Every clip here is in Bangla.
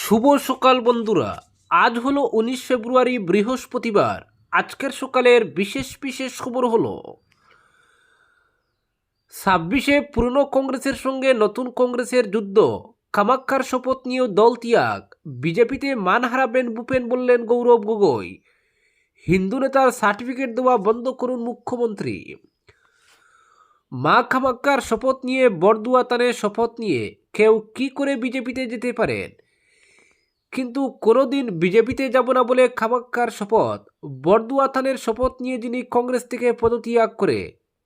শুভ সকাল বন্ধুরা। আজ হলো 19 ফেব্রুয়ারি, বৃহস্পতিবার। আজকের সকালের বিশেষ বিশেষ খবর হলো 26-এ পুরনো কংগ্রেসের সঙ্গে নতুন কংগ্রেসের যুদ্ধ, কামাক্ষার শপথ নিয়েও দল ত্যাগ, বিজেপিতে মান হারাবেন ভূপেন বললেন গৌরব গগৈ, হিন্দু নেতার সার্টিফিকেট দেওয়া বন্ধ করুন মুখ্যমন্ত্রী। মা কামাক্ষার শপথ নিয়ে বরদুয়া তানের শপথ নিয়ে কেউ কি করে বিজেপিতে যেতে পারেন, কিন্তু কোনোদিন বিজেপিতে যাব না বলে কামাক্ষার শপথ। বরদুয়া থানের শপথ নিয়ে যিনি কংগ্রেস থেকে পদত্যাগ করে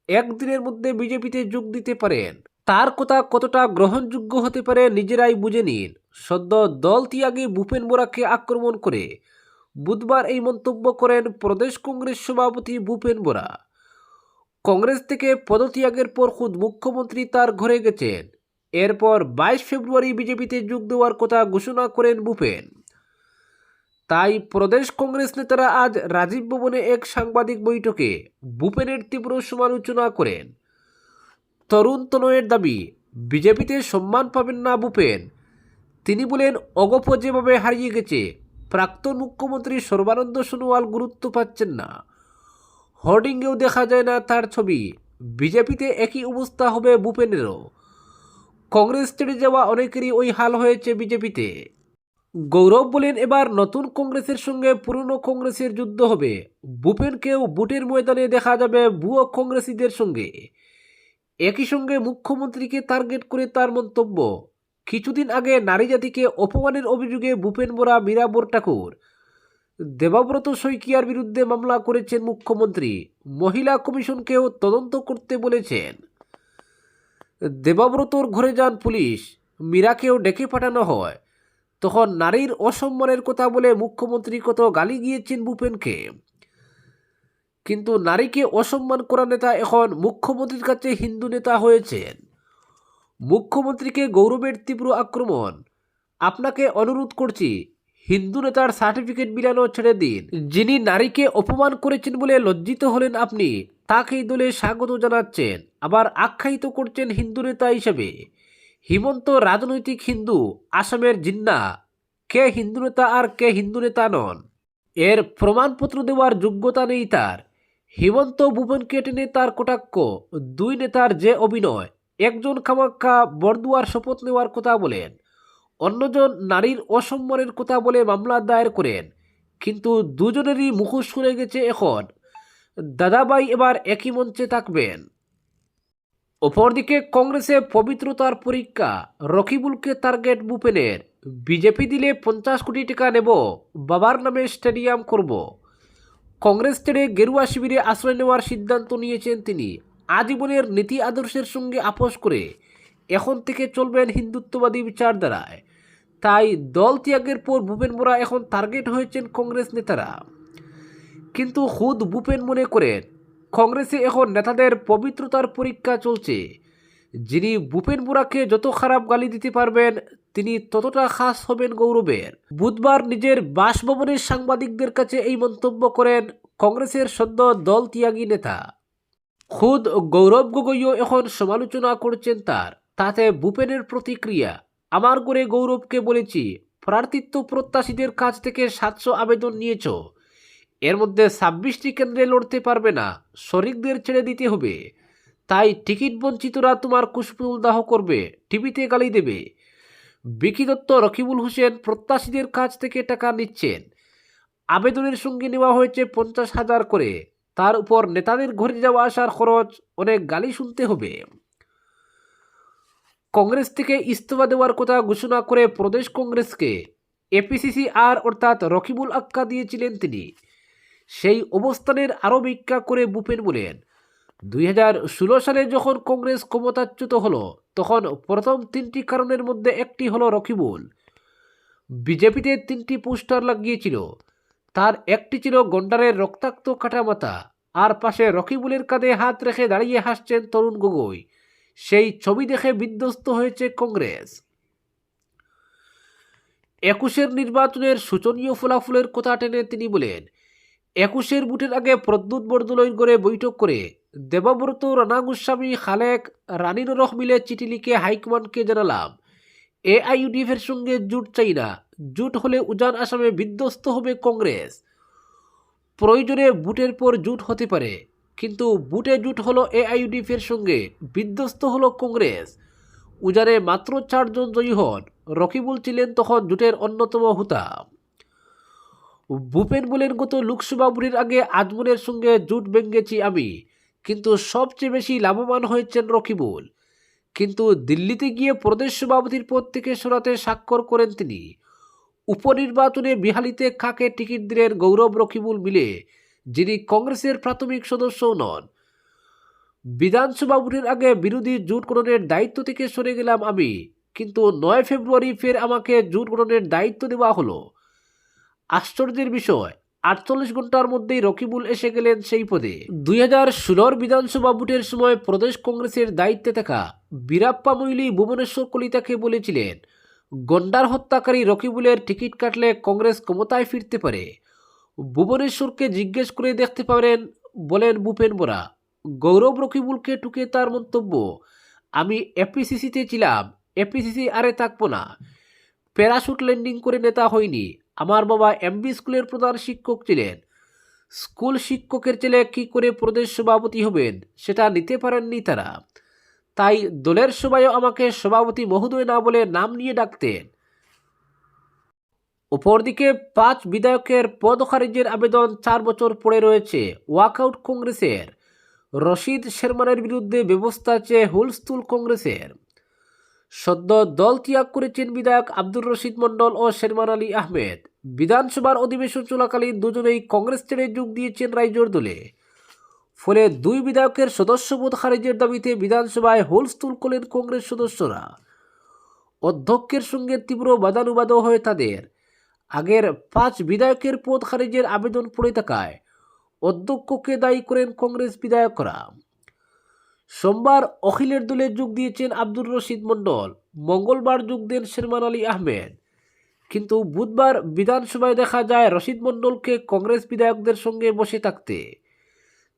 একদিনের মধ্যে বিজেপিতে যোগ দিতে পারেন, তার কথা কতটা গ্রহণযোগ্য হতে পারে নিজেরাই বুঝে নিন। সদ্য দল ত্যাগে ভূপেন বোরাকে আক্রমণ করে বুধবার এই মন্তব্য করেন প্রদেশ কংগ্রেস সভাপতি ভূপেন বোরা। কংগ্রেস থেকে পদত্যাগের পর খুদ মুখ্যমন্ত্রী তার ঘরে গেছেন। এরপর 22 ফেব্রুয়ারি বিজেপিতে যোগ দেওয়ার কথা ঘোষণা করেন ভূপেন। তাই প্রদেশ কংগ্রেস নেতারা আজ রাজীব ভবনে এক সাংবাদিক বৈঠকে ভূপেনের তীব্র সমালোচনা করেন। তরুণ তনয়ের দাবি, বিজেপিতে সম্মান পাবেন না ভূপেন। তিনি বলেন, অগপ যেভাবে হারিয়ে গেছে, প্রাক্তন মুখ্যমন্ত্রী সর্বানন্দ সোনোয়াল গুরুত্ব পাচ্ছেন না, হোর্ডিংয়েও দেখা যায় না তার ছবি। বিজেপিতে একই অবস্থা হবে ভূপেনেরও। কংগ্রেস ছেড়ে যাওয়া অনেকেরই ওই হাল হয়েছে বিজেপিতে। গৌরব বলেন, এবার নতুন কংগ্রেসের সঙ্গে পুরনো কংগ্রেসের যুদ্ধ হবে। ভূপেনকেও বুটের ময়দানে দেখা যাবে ভুয়ো কংগ্রেসীদের সঙ্গে। একই সঙ্গে মুখ্যমন্ত্রীকে টার্গেট করে তার মন্তব্য, কিছুদিন আগে নারী জাতিকে অপমানের অভিযোগে ভূপেন বোরা, মীরা ঠাকুর, দেবাব্রত শইকিয়ার বিরুদ্ধে মামলা করেছেন মুখ্যমন্ত্রী। মহিলা কমিশনকেও তদন্ত করতে বলেছেন। দেবাব্রতর ঘরে যান পুলিশ, মীরাকেও ডেকে পাঠানো হয়। তখন নারীর অসম্মানের কথা বলে মুখ্যমন্ত্রী কত গালি গিয়েছেন ভূপেনকে। কিন্তু নারীকে অসম্মান করা নেতা এখন মুখ্যমন্ত্রীর কাছে হিন্দু নেতা হয়েছেন। মুখ্যমন্ত্রীকে গৌরবের তীব্র আক্রমণ, আপনাকে অনুরোধ করছি, হিন্দু নেতার সার্টিফিকেট বিলানো ছেড়ে দিন। যিনি নারীকে অপমান করেছেন বলে লজ্জিত হলেন আপনি, তাকেই দলে স্বাগত জানাচ্ছেন, আবার আখ্যায়িত করছেন হিন্দু নেতা হিসেবে। হিমন্ত রাজনৈতিক হিন্দু, আসামের জিন্না। কে হিন্দু নেতা আর কে হিন্দু নেতা নন, এর প্রমাণপত্র দেওয়ার যোগ্যতা নেই তার। হিমন্ত ভূপেনকে টেনে তার কটাক্ষ, দুই নেতার যে অভিনয়, একজন কামাক্ষা বরদুয়ার শপথ নেওয়ার কথা বলেন, অন্যজন নারীর অসম্মানের কথা বলে মামলা দায়ের করেন, কিন্তু দুজনেরই মুখোশ খুলে গেছে এখন। দাদাভাই এবার একই মঞ্চে থাকবেন। অপরদিকে কংগ্রেসে পবিত্রতার পরীক্ষা, রকিবুলকে টার্গেট ভূপেনের। বিজেপি দিলে 50 কোটি টাকা নেব, বাবার নামে স্টেডিয়াম করব। কংগ্রেস ছেড়ে গেরুয়া শিবিরে আশ্রয় নেওয়ার সিদ্ধান্ত নিয়েছেন তিনি। আজীবনের নীতি আদর্শের সঙ্গে আপোষ করে এখন থেকে চলবেন হিন্দুত্ববাদী বিচারধারায়। তাই দল ত্যাগের পর ভূপেন বোরা এখন টার্গেট হয়েছেন কংগ্রেস নেতারা। কিন্তু খুদ ভূপেন মনে করেন, কংগ্রেসে এখন নেতাদের পবিত্রতার পরীক্ষা চলছে। যিনি ভূপেন বোরাকে যত খারাপ গালি দিতে পারবেন, তিনি ততটা খাস হবেন গৌরবের। বুধবার নিজের বাসভবনের সাংবাদিকদের কাছে এই মন্তব্য করেন কংগ্রেসের সদ্য দল ত্যাগী নেতা। খুদ গৌরব গগৈও এখন সমালোচনা করছেন তার। তাতে ভূপেনের প্রতিক্রিয়া, আমার করে গৌরবকে বলেছি, প্রার্থিত্ব প্রত্যাশীদের কাছ থেকে 700 আবেদন নিয়েছ, এর মধ্যে 26টি কেন্দ্রে লড়তে পারবে না, শরিকদের ছেড়ে দিতে হবে। তাই টিকিট বঞ্চিতরা তোমার কুশপুল দাহ করবে, টিভিতে গালি দেবে। বিকি দত্ত, রকিবুল হোসেন প্রত্যাশীদের কাছ থেকে টাকা নিচ্ছেন। আবেদনের সঙ্গে নেওয়া হয়েছে 50,000 করে, তার উপর নেতাদের ঘরে যাওয়া আসার খরচ, অনেক গালি শুনতে হবে। কংগ্রেস থেকে ইস্তফা দেওয়ার কথা ঘোষণা করে প্রদেশ কংগ্রেসকে এপিসিসি আর অর্থাৎ রকিবুল আক্কা দিয়েছিলেন তিনি। সেই অবস্থানের আরও ব্যাখ্যা করে ভূপেন বলেন, 2016 সালে যখন কংগ্রেস ক্ষমতাচ্যুত হলো, তখন প্রথম 3টি কারণের মধ্যে একটি হলো রকিবুল। বিজেপিতে 3টি পোস্টার লাগিয়েছিল, তার একটি ছিল গন্ডারের রক্তাক্ত কাটামাথা, আর পাশে রকিবুলের কাঁধে হাত রেখে দাঁড়িয়ে হাসছেন তরুণ গগৈ। সেই ছবি দেখে বিধ্বস্ত হয়েছে কংগ্রেস। 21-এর নির্বাচনের শোচনীয় ফলাফলের কথা টেনে তিনি বলেন, 21-এর ভোটের আগে প্রদ্যুৎ বরদলৈর গড়ে বৈঠক করে দেবাব্রত, রানা গোস্বামী, খালেক, রানী নরহ মিলে চিঠি লিখে হাইকমান্ডকে জানালাম, এআইইউডিএফের সঙ্গে জোট চাই না, জোট হলে উজান আসামে বিধ্বস্ত হবে কংগ্রেস। প্রয়োজনে বুটের পর জোট হতে পারে, কিন্তু বুটে জোট হলো এআইইউডিএফের সঙ্গে, বিধ্বস্ত হলো কংগ্রেস। উজানে মাত্র 4 জন জয়ী হন। রকিবুল ছিলেন তখন জোটের অন্যতম হুতা। ভূপেন বলেন, গত লোকসভা ভোটের আগে আজমনের সঙ্গে জোট ভেঙেছি আমি, কিন্তু সবচেয়ে বেশি লাভবান হয়েছেন রকিবুল। কিন্তু দিল্লিতে গিয়ে প্রদেশ সভাপতির পদ থেকে সরাতে স্বাক্ষর করেন তিনি। উপনির্বাচনে বিহালিতে কাকে টিকিট দিলেন গৌরব রকিবুল মিলে, যিনি কংগ্রেসের প্রাথমিক সদস্যও নন। বিধানসভা ভোটের আগে বিরোধী জোট গঠনের দায়িত্ব থেকে সরে গেলাম আমি, কিন্তু 9 ফেব্রুয়ারি ফের আমাকে জোট গঠনের দায়িত্ব দেওয়া হলো। আশ্চর্যের বিষয়, 48 ঘন্টার মধ্যেই রকিবুল এসে গেলেন সেই পদে। 2016 বিধানসভা ভোটের সময় প্রদেশ কংগ্রেসের দায়িত্বে থাকা বীরাপ্পা মৈলী ভুবনেশ্বর কলিতাকে বলেছিলেন, গন্ডার হত্যাকারী রকিবুলের টিকিট কাটলে কংগ্রেস ক্ষমতায় ফিরতে পারে। ভুবনেশ্বরকে জিজ্ঞেস করে দেখতে পারেন, বলেন ভূপেন বরা। গৌরব রকিবুলকে টুকে তার মন্তব্য, আমি এপিসিসিতে ছিলাম, এপিসিসি আরে থাকবো না। প্যারাশুট ল্যান্ডিং করে নেতা হয়নি। আমার বাবা এমবি স্কুলের প্রধান শিক্ষক ছিলেন। স্কুল শিক্ষকের ছেলে কী করে প্রদেশ সভাপতি হবেন সেটা নিতে পারেননি তারা। তাই দলের সবাইও আমাকে সভাপতি মহোদয় না বলে নাম নিয়ে ডাকতেন। অপরদিকে 5 বিধায়কের পদ খারিজের আবেদন 4 বছর পড়ে রয়েছে ওয়াকআউট কংগ্রেসের। রশিদ শেরমানের বিরুদ্ধে ব্যবস্থা চেয়ে হুলস্থুল কংগ্রেসের। সদ্য দল ত্যাগ করেছেন বিধায়ক আব্দুর রশিদ মণ্ডল ও শেরমান আলী আহমেদ। বিধানসভার অধিবেশন চলাকালীন দুজনেই কংগ্রেস ছেড়ে যোগ দিয়েছেন রাইজোর দলে। ফলে 2 বিধায়কের সদস্যপদ খারিজের দাবিতে বিধানসভায় হুলস্থুল করলেন কংগ্রেস সদস্যরা। অধ্যক্ষের সঙ্গে তীব্র বাদানুবাদও হয় তাদের। আগের 5 বিধায়কের পদ খারিজের আবেদন পড়ে থাকায় অধ্যক্ষকে দায়ী করেন কংগ্রেস বিধায়করা। সোমবার অখিলের দলে যোগ দিয়েছেন আব্দুর রশিদ মণ্ডল, মঙ্গলবার যোগ দেন শেরমান আলী আহমেদ। কিন্তু বুধবার বিধানসভায় দেখা যায় রশিদ মণ্ডলকে কংগ্রেস বিধায়কদের সঙ্গে বসে থাকতে।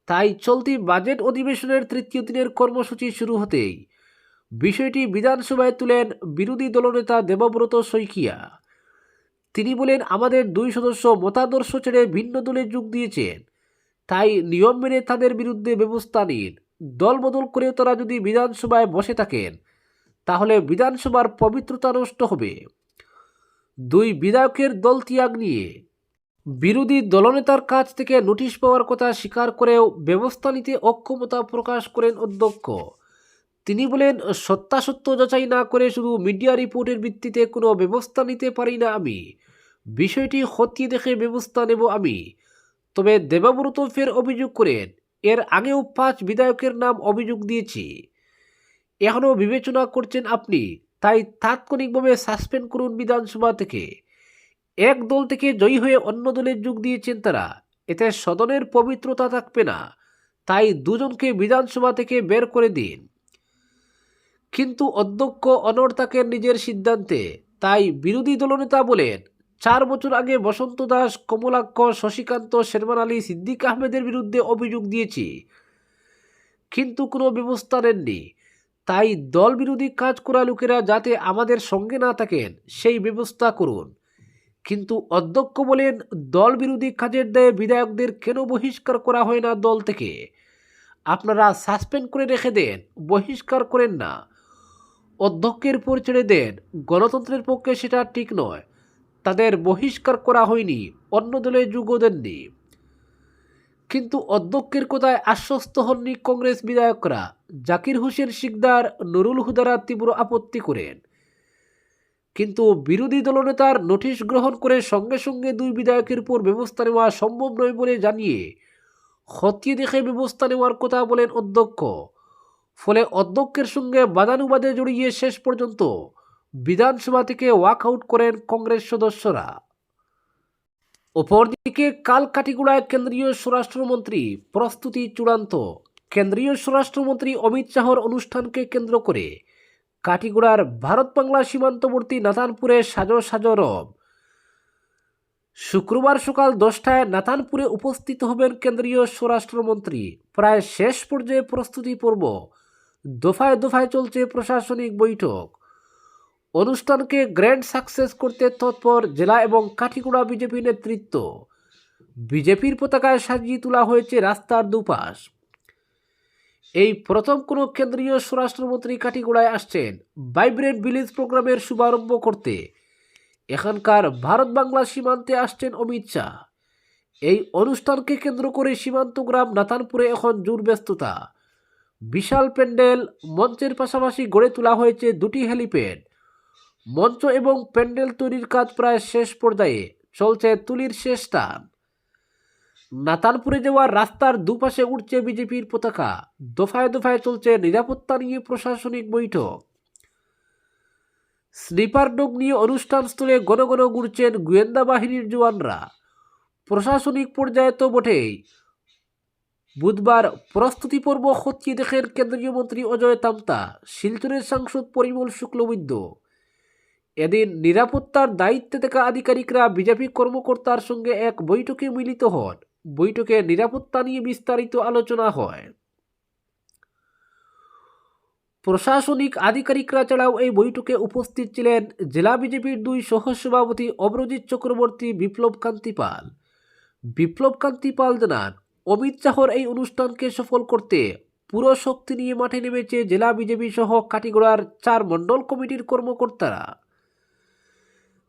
তাই চলতি বাজেট অধিবেশনের 3য় দিনের কর্মসূচি শুরু হতেই বিষয়টি বিধানসভায় তুলেন বিরোধী দলনেতা দেবব্রত শইকিয়া। তিনি বলেন, আমাদের 2 সদস্য মতাদর্শ ছেড়ে ভিন্ন দলে যোগ দিয়েছেন, তাই নিয়ম মেনে তাদের বিরুদ্ধে ব্যবস্থা নিন। দল বদল করেও তারা যদি বিধানসভায় বসে থাকেন তাহলে বিধানসভার পবিত্রতা নষ্ট হবে। 2 বিধায়কের দল ত্যাগ নিয়ে বিরোধী দলনেতার কাছ থেকে নোটিশ পাওয়ার কথা স্বীকার করেও ব্যবস্থা নিতে অক্ষমতা প্রকাশ করেন অধ্যক্ষ। তিনি বলেন, সত্যাসত্য যাচাই না করে শুধু মিডিয়া রিপোর্টের ভিত্তিতে কোনো ব্যবস্থা নিতে পারি না আমি। বিষয়টি খতিয়ে দেখে ব্যবস্থা নেব আমি। তবে দেবব্রত ফের অভিযোগ করেন, এর আগেও 5 বিধায়কের নাম অভিযোগ দিয়েছি, এখনও বিবেচনা করছেন আপনি, তাই তাৎক্ষণিকভাবে সাসপেন্ড করুন বিধানসভা থেকে। এক দল থেকে জয়ী হয়ে অন্য দলে যোগ দিয়েছেন তারা, এতে সদনের পবিত্রতা থাকবে না, তাই 2 জনকে বিধানসভা থেকে বের করে দিন। কিন্তু অধ্যক্ষ অনড় থাকেন নিজের সিদ্ধান্তে। তাই বিরোধী দলনেতা বলেন, 4 বছর আগে বসন্ত দাস, কমলাক্ষ, শশীকান্ত, শেরমান আলী, সিদ্দিক আহমেদের বিরুদ্ধে অভিযোগ দিয়েছি, কিন্তু কোনো ব্যবস্থা নেননি। তাই দল বিরোধী কাজ করা লোকেরা যাতে আমাদের সঙ্গে না থাকেন সেই ব্যবস্থা করুন। কিন্তু অধ্যক্ষ বলেন, দল বিরোধী কাজের দায়ে বিধায়কদের কেন বহিষ্কার করা হয় না দল থেকে? আপনারা সাসপেন্ড করে রেখে দেন, বহিষ্কার করেন না। অধ্যক্ষের পর ছেড়ে দেন, গণতন্ত্রের পক্ষে সেটা ঠিক নয়। তাদের বহিষ্কার করা হয়নি, অন্য দলে যোগও দেননি। কিন্তু অধ্যক্ষের কথায় আশ্বস্ত হননি কংগ্রেস বিধায়করা। জাকির হোসেন শিকদার, নুরুল হুদারা তীব্র আপত্তি করেন, কিন্তু বিরোধী দলনেতার নোটিশ গ্রহণ করে সঙ্গে সঙ্গে 2 বিধায়কের উপর ব্যবস্থা নেওয়া সম্ভব নয় বলে জানিয়ে খতিয়ে দেখে ব্যবস্থা নেওয়ার কথা বলেন অধ্যক্ষ। ফলে অধ্যক্ষের সঙ্গে বাদানুবাদে জড়িয়ে শেষ পর্যন্ত বিধানসভা থেকে ওয়াকআউট করেন কংগ্রেস সদস্যরা। অপরদিকে কাল কাটিগড়ায় কেন্দ্রীয় স্বরাষ্ট্রমন্ত্রী, প্রস্তুতি চূড়ান্ত। কেন্দ্রীয় স্বরাষ্ট্রমন্ত্রী অমিত শাহর অনুষ্ঠানকে কেন্দ্র করে কাটিগড়ার ভারত বাংলা সীমান্তবর্তী নাতানপুরে সাজো সাজো রব। শুক্রবার সকাল 10টায় নাতানপুরে উপস্থিত হবেন কেন্দ্রীয় স্বরাষ্ট্রমন্ত্রী। প্রায় শেষ পর্যায়ে প্রস্তুতি পর্ব, দফায় দফায় চলছে প্রশাসনিক বৈঠক। অনুষ্ঠানকে গ্র্যান্ড সাকসেস করতে তৎপর জেলা এবং কাঠিগোড়া বিজেপি নেতৃত্ব। বিজেপির পতাকায় সাজিয়ে তোলা হয়েছে রাস্তার দুপাশ। এই প্রথম কোনো কেন্দ্রীয় স্বরাষ্ট্রমন্ত্রী কাঠিগোড়ায় আসছেন ভাইব্রেন্ট ভিলেজ প্রোগ্রামের শুভারম্ভ করতে। এখানকার ভারত বাংলা সীমান্তে আসছেন অমিত শাহ। এই অনুষ্ঠানকে কেন্দ্র করে সীমান্ত গ্রাম নাতানপুরে এখন জোর ব্যস্ততা। বিশাল প্যান্ডেল, মঞ্চের পাশাপাশি গড়ে তোলা হয়েছে দুটি হেলিপ্যাড। মঞ্চ এবং প্যান্ডেল তৈরির কাজ প্রায় শেষ পর্যায়ে, চলছে তুলির শেষ টান। নাতানপুরে যাওয়ার রাস্তার দুপাশে উঠছে বিজেপির পতাকা। দফায় দফায় চলছে নিরাপত্তা নিয়ে প্রশাসনিক বৈঠক। স্নিপার ডগ নিয়ে অনুষ্ঠানস্থলে ঘন ঘন ঘুরছেন গোয়েন্দা বাহিনীর জওয়ানরা। প্রশাসনিক পর্যায়ে তো বটেই। বুধবার প্রস্তুতি পর্ব খতিয়ে দেখেন কেন্দ্রীয় মন্ত্রী অজয় তামতা, শিলচরের সাংসদ পরিমল শুক্লবৈদ্য। এদিন নিরাপত্তার দায়িত্বে থাকা আধিকারিকরা বিজেপি কর্মকর্তার সঙ্গে এক বৈঠকে মিলিত হন। বৈঠকে নিরাপত্তা নিয়ে বিস্তারিত আলোচনা হয়। প্রশাসনিক আধিকারিকরা ছাড়াও এই বৈঠকে উপস্থিত ছিলেন জেলা বিজেপির 2 সহসভাপতি অমরজিৎ চক্রবর্তী, বিপ্লব কান্তি পাল। বিপ্লব কান্তি পাল জানান, অমিত শাহর এই অনুষ্ঠানকে সফল করতে পুরো শক্তি নিয়ে মাঠে নেমেছে জেলা বিজেপি সহ কাটিগড়ার 4 মণ্ডল কমিটির কর্মকর্তারা।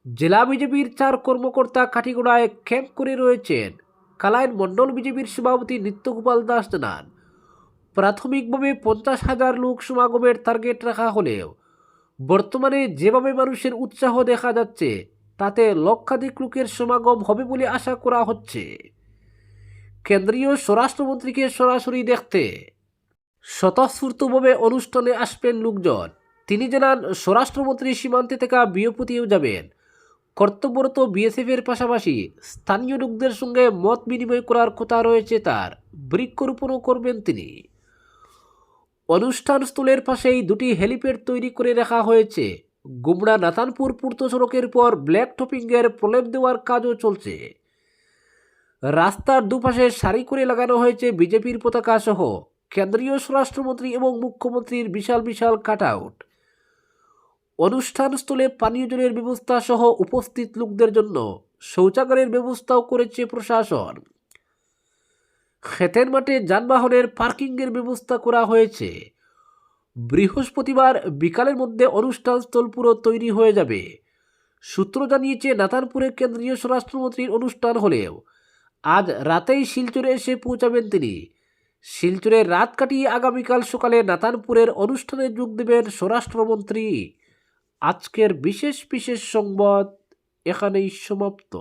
জেলা বিজেপির 4 কর্মকর্তা কাঠিগোড়ায় ক্যাম্প করে রয়েছেন। কালাইন মণ্ডল বিজেপির সভাপতি নিত্যগোপাল দাস জানান, প্রাথমিকভাবে 50,000 লোক সমাগমের টার্গেট রাখা হলেও বর্তমানে যেভাবে মানুষের উৎসাহ দেখা যাচ্ছে তাতে লক্ষাধিক লোকের সমাগম হবে বলে আশা করা হচ্ছে। কেন্দ্রীয় স্বরাষ্ট্রমন্ত্রীকে সরাসরি দেখতে স্বতঃস্ফূর্তভাবে অনুষ্ঠানে আসবেন লোকজন। তিনি জানান, স্বরাষ্ট্রমন্ত্রী সীমান্তে থাকা বিওপিতেও যাবেন। কর্তব্যরত বিএসএফের পাশাপাশি স্থানীয় লোকদের সঙ্গে মত বিনিময় করার কথা রয়েছে তার। বৃক্ষরোপণও করবেন তিনি। অনুষ্ঠানস্থলের পাশেই 2টি হেলিপ্যাড তৈরি করে রাখা হয়েছে। গুমড়া নাতানপুর পূর্ত সড়কের পর ব্ল্যাক টপিংয়ের প্রলেপ দেওয়ার কাজও চলছে। রাস্তার দুপাশে সারি করে লাগানো হয়েছে বিজেপির পতাকা সহ কেন্দ্রীয় স্বরাষ্ট্রমন্ত্রী এবং মুখ্যমন্ত্রীর বিশাল বিশাল কাটআউট। অনুষ্ঠানস্থলে পানীয় জলের ব্যবস্থা সহ উপস্থিত লোকদের জন্য শৌচাগারের ব্যবস্থাও করেছে প্রশাসন। ক্ষেতের মাঠে যানবাহনের পার্কিংয়ের ব্যবস্থা করা হয়েছে। বৃহস্পতিবার বিকালের মধ্যে অনুষ্ঠানস্থল পুরো তৈরি হয়ে যাবে। সূত্র জানিয়েছে, নাতানপুরে কেন্দ্রীয় স্বরাষ্ট্রমন্ত্রীর অনুষ্ঠান হলেও আজ রাতেই শিলচরে এসে পৌঁছাবেন তিনি। শিলচরে রাত কাটিয়ে আগামীকাল সকালে নাতানপুরের অনুষ্ঠানে যোগ দেবেন স্বরাষ্ট্রমন্ত্রী। আজকের বিশেষ বিশেষ সংবাদ এখানেই সমাপ্ত।